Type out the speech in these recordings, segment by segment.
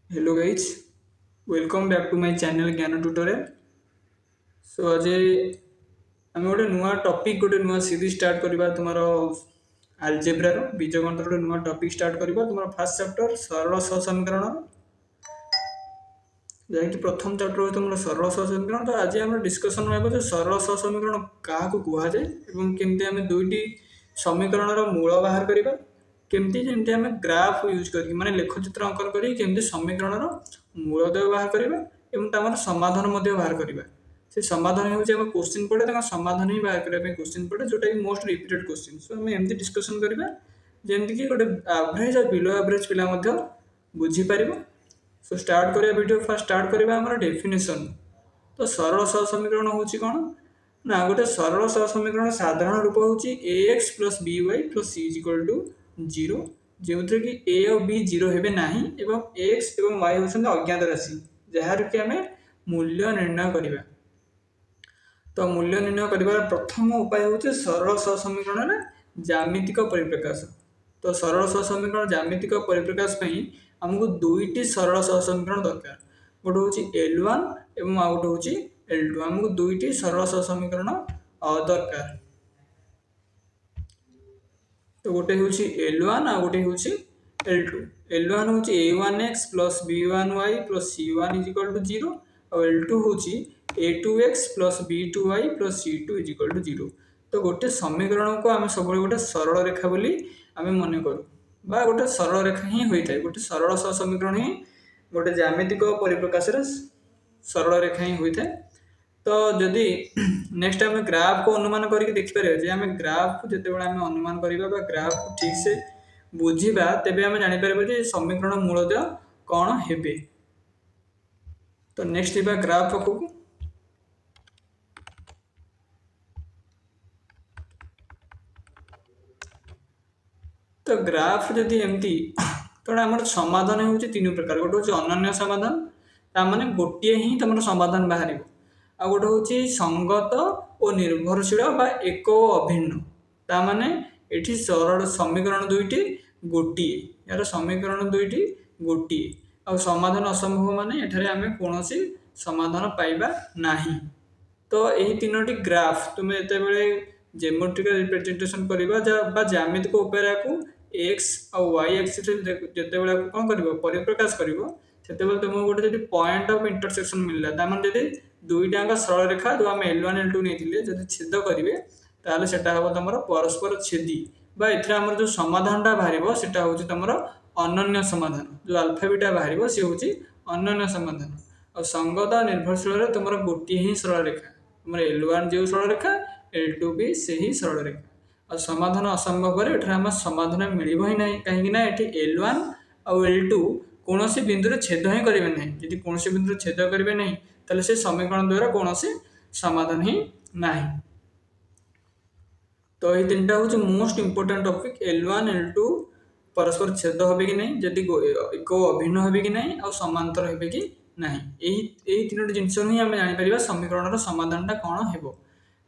Hello guys, welcome back to my channel Gyan tutorial. So आज आम गोटे नुआ टॉपिक गोटे नुआ सीरीज स्टार्ट करवा तुम आलजेब्रार बीजगणित गोटे नुआ टॉपिक स्टार्ट करवा तुम फास्ट चैप्टर सरल समीकरण जहाँकि प्रथम चैप्टर हो तुम सरल समीकरण। तो आज आम डिस्कसन रहा सरल समीकरण क्या कहुए और केमती आम दुईटी समीकरण मूल बाहर करवा केमती जमी आम ग्राफ यूज कर माने लेखचित्र अंकन कर समीकरण मूलदय बाहर करवा और समाधान बाहर करवा। से समाधान होगी क्वेश्चन पड़े समाधान ही बाहर करने क्वेश्चन पड़े जोटा कि मोस्ट रिपीटेड क्वेश्चन। सो आम एमती डिस्कसन करवा जमीक गोटे एवरेज और बिलो एवरेज पिला बुझीपर। सो स्टार्ट करिया वीडियो फास्ट स्टार्ट करिया हमर डेफिनेशन। तो सरल सह समीकरण होची कोन ना गोटे सरल सह समीकरण साधारण रूप होची ax + by + c = 0 जेउथरे कि a और b 0 हेबे नाही एवं x एवं y होछन अज्ञात राशि जहार कि हमें मूल्य निर्णय करिवा। तो मूल्य निर्णय करिवार प्रथम उपाय होचे सरल सह समीकरण रे ज्यामितिक परिप्रकाश। तो सरल सह समीकरण ज्यामितिक परिप्रकाश पई हमको दुईटी सरल सह समीकरण दरकार। गोटे हूँ L1 एवं आउ गोटे हूँ L2 हमको दुईटी सरल सह समीकरण दरकार। तो गोटे हूँ L1 आउ गोटे हूँ L2। L1 हूँ a1x + b1y + c1 = 0 और L2 हूँ a2x + b2y + c2 = 0। तो गोटे समीकरण को आम सब गोटे सरल रेखा बोली आम मन करूँ बा गोटे सरल रेखा ही होता है। गोटे सरल सह समीकरण ही गोटे ज्यामितिक परिप्रकाश सरल रेखा ही होता है। तो जदि नेक्स्ट आम ग्राफ को अनुमान करके देखिपर आम ग्राफ को जिते बड़े अनुमान करवा ग्राफ को ठीक से बुझा तेज आम जापर समीकरण मूलदय कौन हे। तो नेक्स्ट ग्राफ पाखक। तो ग्राफ जदि एमती तो आम समाधान हो तीन प्रकार। गोटे हूँ अनन्य समाधान ताने गोटे ही तुम समाधान बाहर आ गोटे हूँ संगत और निर्भरशील बा एक अभिन्न ताने ये सरल समीकरण दुईटी गोटे यार समीकरण दुईटी गोटे आ समाधान असंभव माने एठारे आमे कौन समाधान पाइबा नहीं। तो यही तीनोटी ग्राफ तुम जिते जेमेट्रिकल रिप्रेजेंटेशन करवा ज्यामितिक उपाय को एक्स और वाई एक्सिस जिते कौन कर परिप्रकाश कर तुमको गोटे जब पॉइंट ऑफ इंटरसेक्शन मिलला तार जब दुईटाक सरल रेखा जो आम L1 L2 नहीं जब छेद करेंगे ताहले सेटा हम तुम परस्पर छेदी बा एमर जो समाधानटा बाहर सेटा हूँ तुम अनन्य समाधान जो अल्फा बीटा बाहर सी हूँ अनन्य समाधान। और संगत निर्भरशील तुम गोटे ही सरल रेखा तुम L1 जो सरल रेखा L2 भी से ही सरल रेखा। और समाधान असंभव आम समाधान मिल ही ना कहीं L1 और L2 कौन सी बिंदु छेद ही करेंगे ना जब कौन सी बिंदु छेद करेंगे ना ताले से समीकरण द्वारा कौन समाधान ही ना। तो ये तीन हूँ most important topic L1 L2 परस्पर छेद हे कि नहीं जदि एक अभिन्न हे कि नहीं और समांतर हे कि नहीं यही तीन जिनस ही आम जापर समीकरण समाधानटा कौन हो।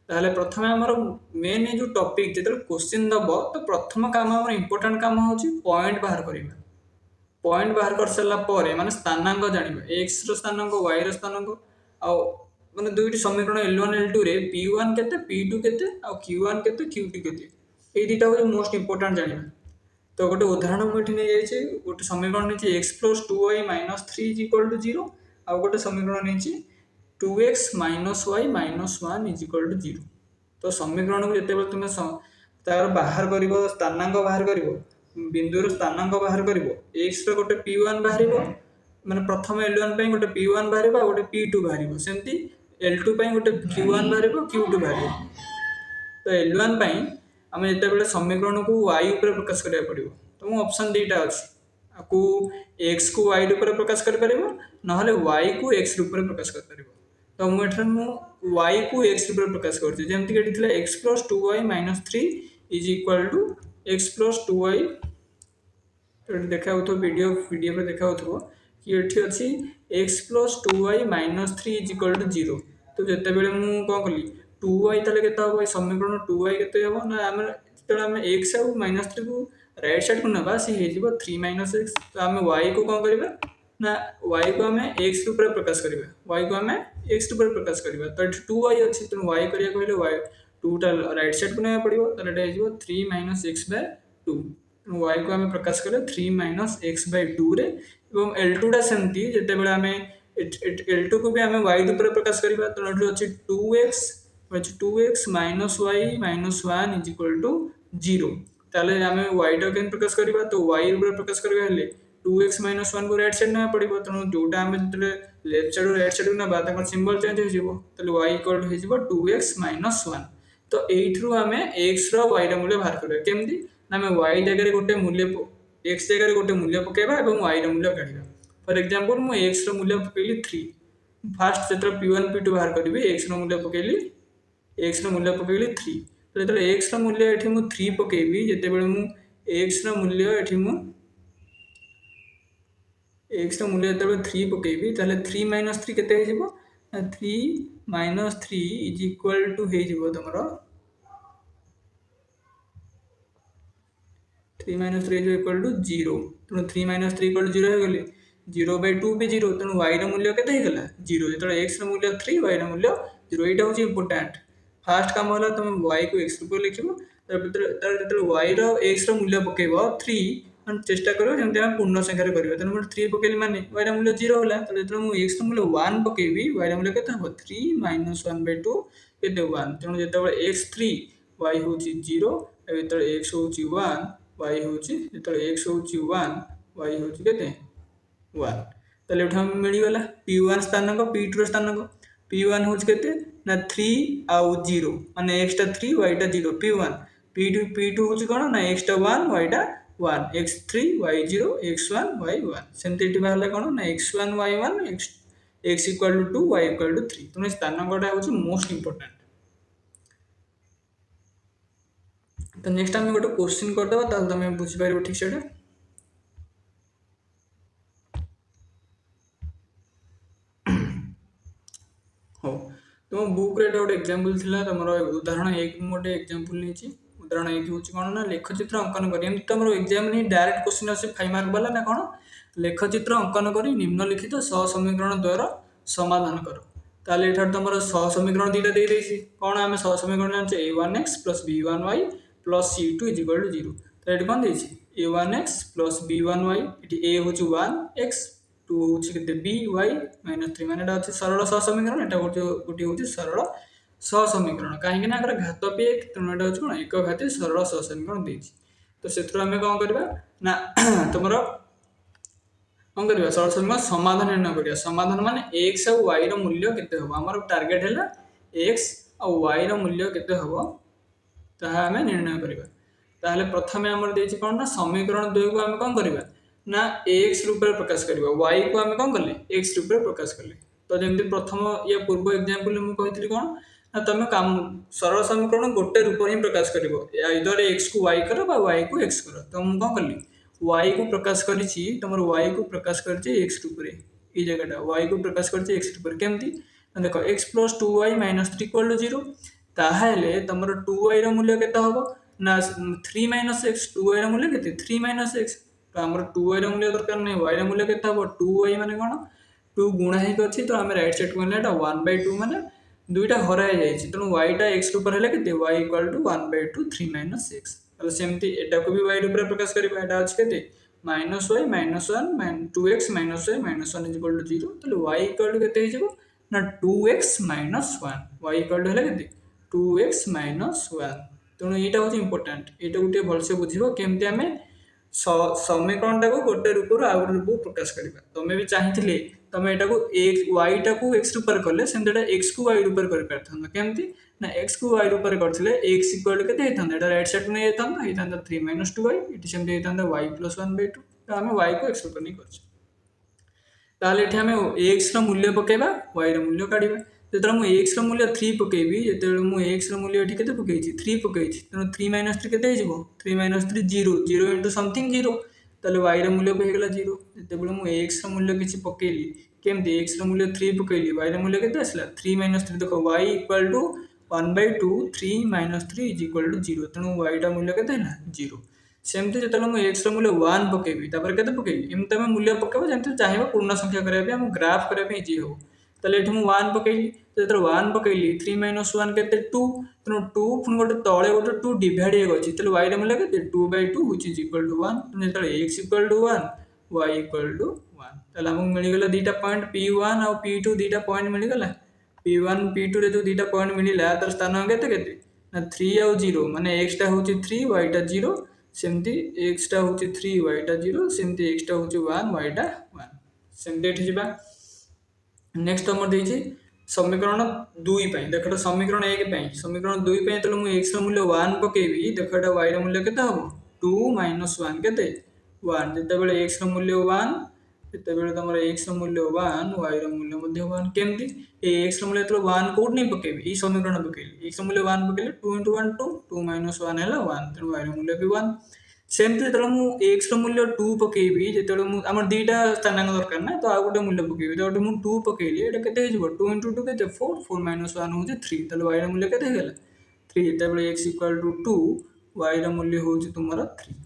ताहले प्रथम आमर मेन जो टॉपिक जो क्वेश्चन दब तो प्रथम काम आम इंपोर्टेंट काम हो पॉइंट बाहर करवा। पॉइंट बाहर कर सारापर माने स्थानांक जाना एक्स स्थानांक वाई स्थानांक आ माने दुईटी समीकरण L1 L2 रे P1 केते P2 केते आ Q1 केते Q2 केते ये दुटा हूँ मोस्ट इंपोर्टेंट जाना। तो गोटे उदाहरण मुझे नहीं जाइए गोटे समीकरण नहीं x + 2y - 3 = 0 आ गोटे समीकरण नहीं 2x - y - 1 = 0। तो समीकरण को जिते तुम तार बाहर कर स्थानांक बाहर कर बिंदुर स्थानांक बाहर कर एक्स गोटे P1 बाहर माने प्रथम L1 गोटे P1 बाहर गोटे P2 बाहर सेमती L2 गोटे Q1 बाहर Q2 बाहर। तो L1 आम जिते समीकरण को y उपर प्रकाश करा पड़ो तो ऑप्शन दुईटा अच्छी आपको x को y रूप प्रकाश कर ना y को x रूप प्रकाश कर। तो मुझे y को x रूप प्रकाश करमती x + 2y - 3 = x + 2y देखा वीडियो पीडीएफ देखा कि ये अच्छी x + 2y - 3 = 0। तो जिते मुझे कौन कली 2y ताले केते हम समीकरण 2y केते हम ना आम जो एक्स आउ -3 को राइट साइड को ना सी हो 3 - x। तो आम y को कौन करवा ना y को आम x रूप में प्रकाश करवा y को आम x रूप में प्रकाश करवा तो ये 2y अच्छी तेणु y करिया कहले y 2टा राइट साइड को नहीं पड़ो तो ये हो 3 माइनस x/2 तेणु y को आम प्रकाश कले 3 माइनस x/2 रे एवं L2टा सेमती जिते बेले आम L2 को भी आम y रूप में प्रकाश करवा तो ये अच्छी 2x minus y minus 1 is equal to 0 ताले आम y टा के प्रकाश करवा तो y रूप में प्रकाश करवा हेले 2x माइनस 1 को राइट साइड ना पड़ो तेणु जोटा आम जो लेफ्ट साइड राइट साइड ना सिंबल चेंज हो y इक्वल हो 2x माइनस 1 तो यू आम x ry मूल्य बाहर करवा केमती आम y जगह गोटे मूल्य x जगह गोटे मूल्य पकेबा और y मूल्य काढ़ा फॉर एग्जांपल मु x मूल्य पकेली 3 फास्ट जो p1 p2 बाहर करी x मूल्य पकेली x मूल्य पकेली 3 तो जो x मूल्य ये मु 3 पकेबी जिते बड़े मु x मूल्य ये मु x मूल्य जो 3 पकेबी ताले 3 माइनस 3 केते हो 3 माइनस 3 इज इक्वल टू हो तुम 3 माइनस 3 इज इक्वल टू 0 तेणु 3 माइनस 3 इक्वल टू 0 हो गली 0/2 भी 0 तेणु y मूल्य के 0 जो x मूल्य 3 y मूल्य 0 यहाँ हूँ इम्पोर्टाट फास्ट कम है तुम y को x रूप लिख जो y x मूल्य पकेब 3 चेष्टा कर पूर्ण संख्यार कर तेणु 3 पकेली माने y मूल्य 0 है जो मुझे x मूल्य 1 पकेबी y मूल्य के 3 माइनस 1/2 के 1 तेणु जो x 3 y हूँ 0 जो x हूँ 1 y हूँ जो x हूँ 1 y हूँ के 1 ताले मिलगला p1 स्थानक p2 स्थानक p1 हूँ के 3 आउ 0 माने x टा 3 y टा 0 p1 p2 हूँ कौन ना x टा 1 y टा 1 x3 y 0 x1 y 1 सेमती ये बाहर कौन ना x1 y 1 x equal to 2 y equal to 3 तेणु स्थानकटा हूँ मोस्ट इम्पोर्टाट तो नेक्स्ट आम गोटे क्वेश्चन करदे तुम बुझीपार ठीक से हाँ तुम बुक रे गोटे एग्जांपल थिला तुम उदाहरण एक गोटे एग्जांपल नहीं उदाहरण एक हूँ कौन ना लेखचित्र अंकन कर तुम एग्जाम नहीं डायरेक्ट क्वेश्चन आस 5 मार्क वाला ना कौन लेखचित्र अंकन कर निम्नलिखित सहसमीकरण द्वयर समाधान कर ताले एठार तुम सहसमीकरण दुईटा दे देसी कौन आम सहसमीकरण जानते a1x plus b1y plus c2 is equal to 0 तो ये कौन देसी a1x प्लस b1y ये a हूँ 1x 2 हूँ बी वाई माइनस 3 मान अच्छे सरल सहसमीकरण यहाँ गोटे हूँ सरल सहसमीकरण कहीं घात भी एक तेणु यहाँ हूँ कौन एक घाती सरल सहसमीकरण देती तो से आम कौन करवा ना तुम कौन करवा सरल समीकरण समाधान निर्णय करिया समाधान माने x और y रो मूल्य केते हो हमर टार्गेट हैला x और y रो मूल्य केते हो ताहा हमें निर्णय करिवा ताहले प्रथमे हमर देछि कोन ना समीकरण 2 को हम कौन करवा ना x रूप में प्रकाश करवा y को हम कौन कले x रूप में प्रकाश कले तो जमती प्रथम या पूर्व एग्जांपल मु कहितली कोन ना तुम काम सरल समीकरण गोटे रूप में प्रकाश करिवो इधर x को y कर बा y को x कर तो मु कौन कली y को प्रकाश करिछि तमर y को प्रकाश करछि x रूप रे ई जगहटा y को प्रकाश करछि x रूप रे केमती देखो x + 2y - 3 = 0 ताहले तमर 2y रो मूल्य केते हबो ना 3 - x 2y रो मूल्य केते 3 - x तो हमर 2y रो मूल्य दरकार नै y रो मूल्य केते हबो 2y माने कोन 2 गुणा हे अछि तो हम राइट साइड को लेटा 1/2 माने दुईटा हराय जायछि तनो y टा x रूप हेले केते y = 1/2 3 - x तो सेमती एटा को भी y रूप रे प्रकाश करबा एटा अछि केते -y -1 2x - y -1 = 0 तो y = केते हे जबो ना 2x - 1 y = हेले केते 2x - 1 तेणु यहाँ हूँ इम्पोर्टाट यहाँ गोटे भलसे बुझे केमती आम समीकरण टाक गोटे रूप आउ गोटे रूप प्रकाश करवा तुम्हें भी चाहिए तुम यहाँ वाई टाक एक्स रूप कले सेमती एक्स को वाई रूप करमती ना एक्स को वाई रूप करते एक्स इक्वल के राइट साइड को नहीं जाता 3 - 2y ये सेमती होता y + 1/2 तो आम y को एक्स रूप नहीं कर एक्स मूल्य पकेबा y मूल्य काढ़ा जो मुझे एक्स मूल्य 3 पकेबी जो मुझे एक्स मूल्य ये के पकई 3 पकई तेणु 3 - 3 के 3 - 3 0 0 इंटू समथिंग 0 ताले y मूल्य भी होगा 0 जो मुझे एक्स मूल्य किसी पकेली केमती एक्स मूल्य 3 पकेली y मूल्य के आसला 3 - 3 देखो y = 1/2 3 - 3 = 0 तेणु y मूल्य के 0 सेमती जो मुझे एक्स मूल्य 1 पकेबी तापर केते पकेबी एमती आम मूल्य पकेब जमी चाहिए पूर्ण संख्या करने आम ग्राफ करने इजी हो ताले ये मुझे 1 पकेली तो जो 1 पकेली 3 - 1 के 2 तेणु 2 पुणी गोटे तले गोटे 2 डिवाइड होगी तेल वाई मूल्य के 2/2 which is equal to 1 जो x equal to 1 y equal to 1 ताले आमको मिलगला दीटा पॉइंट P1 और P2 दीटा पॉइंट मिलगला P1 P2 रे जो दीटा पॉइंट मिलला तर स्थान केते ना 3 और 0 माने x टा होची 3 y टा 0 सेमती x टा होची 3 y टा 0 सेमती x टा होची 1 y टा 1 सेमती एठी जिबा नेक्स्ट हमर देछि समीकरण 2 पई देखो समीकरण 1 पई समीकरण 2 पई तले मु x रो मूल्य 1 पकेबी देखो एटा y रो मूल्य केते हबो 2 - 1 केते 1 जते बेले x रो मूल्य 1 जते बेले तमर x रो मूल्य 1 y रो मूल्य मध्ये 1 केमती ए x रो मूल्य तो 1 कोड नहीं पकेबी ई समीकरण पकेली x रो मूल्य 1 पकेले 2 * 1 2 2 - 1 हैला 1 तेणु y रो मूल्य भी 1 सेमती जो मु x रो मूल्य 2 पकेबी जो आम दीटा स्थानांक दरकार ना तो आ गोटे मूल्य पकेबी तो गोटे मु 2 पकेली एटा केते हिजबो 2 * 2 केते 4 4 - 1 होजे 3 तले y रो मूल्य केते हेला 3 जेते x इक्वल टू 2 y रो मूल्य होजे तुमरा 3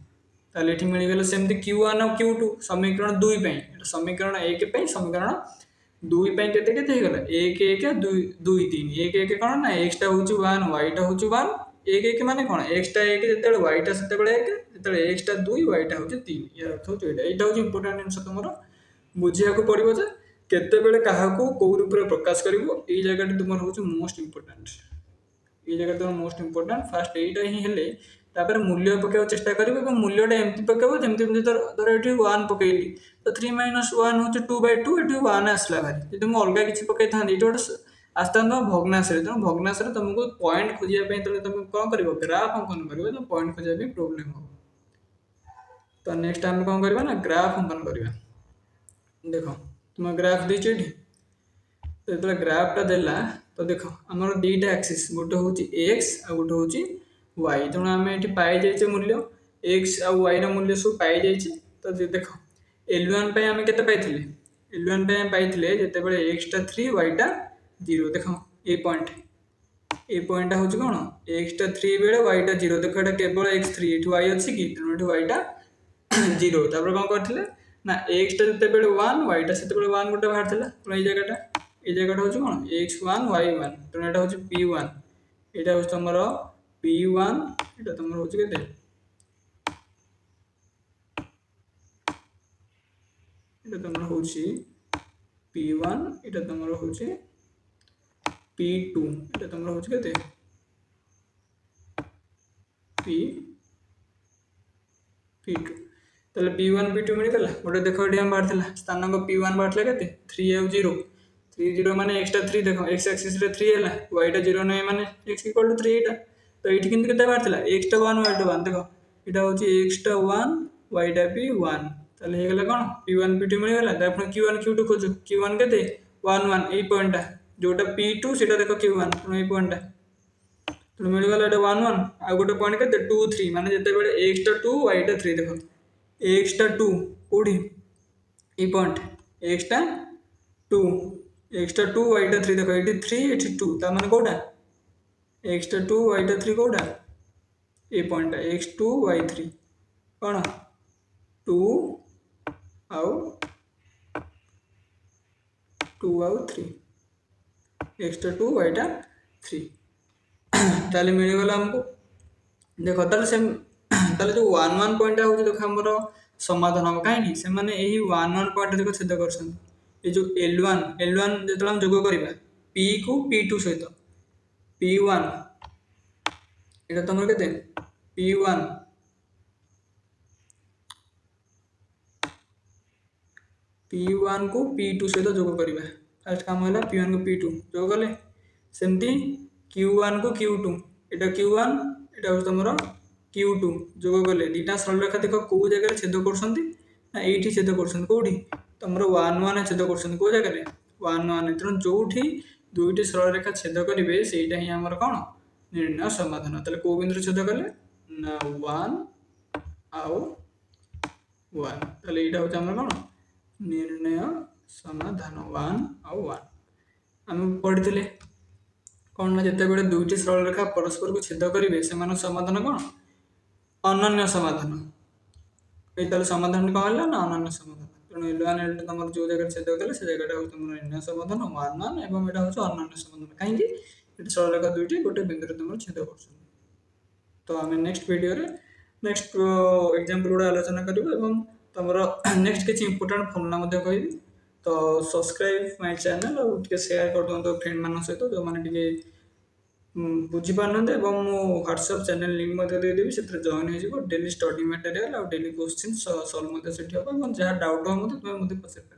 ताले एठी मिल गेल सेमती q1 और q2 समीकरण 2 पई एटा समीकरण 1 पई समीकरण 2 पई केते केते हे गेला 1 1 2 2 3 1 1 कोन ना x टा होची 1 y टा होची 1 1 1 माने कोन x टा 1 जेते y टा सेते बेले 1 जेते x टा 2 y टा होची 3 यार अर्थ होची एटा होची इंपोर्टेंट आंसर तुमरो बुझिया को पड़िबो जे केते बेले काहा को को रूप रे प्रकाश करिवो ई जगह तुमर होची मोस्ट इंपोर्टेंट ई जगह तो मोस्ट इंपोर्टेंट फास्ट एटा ही हेले तापर मूल्य पकेव चेष्टा करिवो এবং मूल्यटा एमती पकेव जेमती धर एठी 1 पकेली तो 3 - 1 होची 2/2 एठी 1 आसला भारी जदि म अलगा किछि पके थांदी एठी गोटे आस्तांत भग्नांश रे तो भग्नांश रे तुमको पॉइंट खोजिया पे तले तुम कोन करिवो ग्राफ अंकन करिवो तो पॉइंट खोजिया पे प्रॉब्लम हो तो नेक्स्ट हम कोन करबा ना ग्राफ अंकन करबा देखो तुम ग्राफ दी एठी तो जो ग्राफ टा देला तो देखो हमर दीटा एक्सिस गोटे होची x आ गोटे होची y तेणु आम ये पाई जाइए मूल्य x आ y रो मूल्य सब पाई जाइए तो देखो L1 पे आम केते पाइथिले L1 पे पाइथिले जेते बेले x टा 3 y टा 0 देखो ए पॉइंट होची कोन x टा 3 बेले y टा 0 देखो एटा केवल x3 एठी y अछि कि तेणु एठी y टा 0 तापर कोन करथिले ना x टा जेते बेले 1 y टा सेते बेले 1 गोटे बाहर थिला तो ए जगहटा होची कोन x1 y1 तेणु एटा होची p1 एटा होची तमरो P1 এটা তোমার হচ্ছে কেতে এটা তোমার হচ্ছে P1 এটা তোমার হচ্ছে P2 এটা তোমার হচ্ছে কেতে P2 তাহলে P1 P2 মিলি গলা গোটে দেখো এটি हम बाहर थिला स्थानांक P1 बाहर थिला केते 3 और 0 3 0 माने x टा 3 देखो x एक्सिस रे 3 हैला y टा 0 नै माने x इक्वल टू 3 एटा तो ये किंतु केते बाहर थिला x टा 1 y टा 1 देखो एटा होची x टा 1 y टा भी 1 ताले हे गेला कोन p1 p2 मिल गेला त अपन q1 q2 खोजो q1 केते 1 1 ए पॉइंट जोटा p2 सेटा देखो q1 तो ए पॉइंट तो मिल गेला एटा 1 1 आ गोटे पॉइंट केते 2 3 माने जते बेले x टा 2 y टा 3 देखो x टा 2 कोडी ए पॉइंट x टा 2 x टा 2 y टा 3 देखो एटी 3 एटी 2 ता माने कोडा x टा 2 y टा 3 कोडा ए पॉइंट x2 y3 कोन 2 आउ 3 x टा 2 y टा 3 ताले मिल गला हमको देखो ताले से ताले जो 1 1 पॉइंट आ होची देखो हमरो समाधान हम काहे नहीं से माने एही 1 1 पॉइंट देखो छेद करछन ए जो L1 जेतला हम जोग करबा p को p2 सहित p1 এটা তোমার কেতে p1 को p2 सहित जोग करबा फर्स्ट काम होला p1 को p2 जोग करले सेमती q1 को q2 एटा q1 एटा हो तमरो q2 जोग करले दीटा सरल रेखा देखो को जगह छेद करसंती ना एठी छेद करसंती कोठी तमरो 1 1 छेद करसंती को जगह रे 1 1 तरण जोठी दुईटी सरल रेखा छेद करिवे सेटा ही हमर कोन निर्णय समाधान ताले को बिंदु छेद कले ना 1 आउ 1 ताले एटा होता हमर कोन निर्णय समाधान 1 आउ 1 हम पढितले कोन ना जते बेले दुईटी सरल रेखा परस्पर को छेद करिवे से मान समाधान कोन ଅନନ୍ୟ ସମାଧାନ। ଏଇ ତାହେଲେ ସମାଧାନ କ'ଣ ହେଲା ନା ଅନନ୍ୟ ସମାଧାନ। ତେଣୁ L1 L2 ତମର ଯେଉଁ ଜାଗାରେ ଛେଦ କଲେ ସେ ଜାଗାଟା ହେଉଛି ତମର ଅନ୍ୟ ସମାଧାନ 1 1 ଏବଂ ଏଇଟା ହେଉଛି ଅନନ୍ୟ ସମାଧାନ। କାହିଁକି ଏଠି ସରଳରେଖା ଦୁଇଟି ଗୋଟେ ବିନ୍ଦୁରେ ତମର ଛେଦ କରୁଛନ୍ତି। ତ ଆମେ ନେକ୍ସଟ ଭିଡ଼ିଓରେ ନେକ୍ସଟ ଏକ୍ଜାମ୍ପଲ ଗୁଡ଼ା ଆଲୋଚନା କରିବୁ ଏବଂ ତମର ନେକ୍ସଟ କିଛି ଇମ୍ପୋର୍ଟାଣ୍ଟ ଫର୍ମୁଲା ମଧ୍ୟ କହିବି। ତ ସବସ୍କ୍ରାଇବ୍ ମାଇ ଚ୍ୟାନେଲ୍ ଆଉ ଟିକେ ସେୟାର କରିଦିଅନ୍ତୁ ଫ୍ରେଣ୍ଡମାନଙ୍କ ସହିତ ଯେଉଁମାନେ ଟିକେ ବୁଝିପାରୁନାହାନ୍ତି ଏବଂ ମୁଁ ହ୍ୱାଟ୍ସଆପ୍ ଚ୍ୟାନେଲ୍ ଲିଙ୍କ୍ ମଧ୍ୟ ଦେଇଦେବି, ସେଥିରେ ଜଏନ୍ ହେଇଯିବ। ଡେଲି ଷ୍ଟଡି ମ୍ୟାଟେରିଆଲ୍ ଆଉ ଡେଲି କୋଶ୍ଚିନ୍ ସଲ୍ଭ ମଧ୍ୟ ସେଠି ହେବ ଏବଂ ଯାହା ଡାଉଟ୍ ହେବ ମଧ୍ୟ ତୁମେ ମୋତେ ପଚାରିପାରିବ।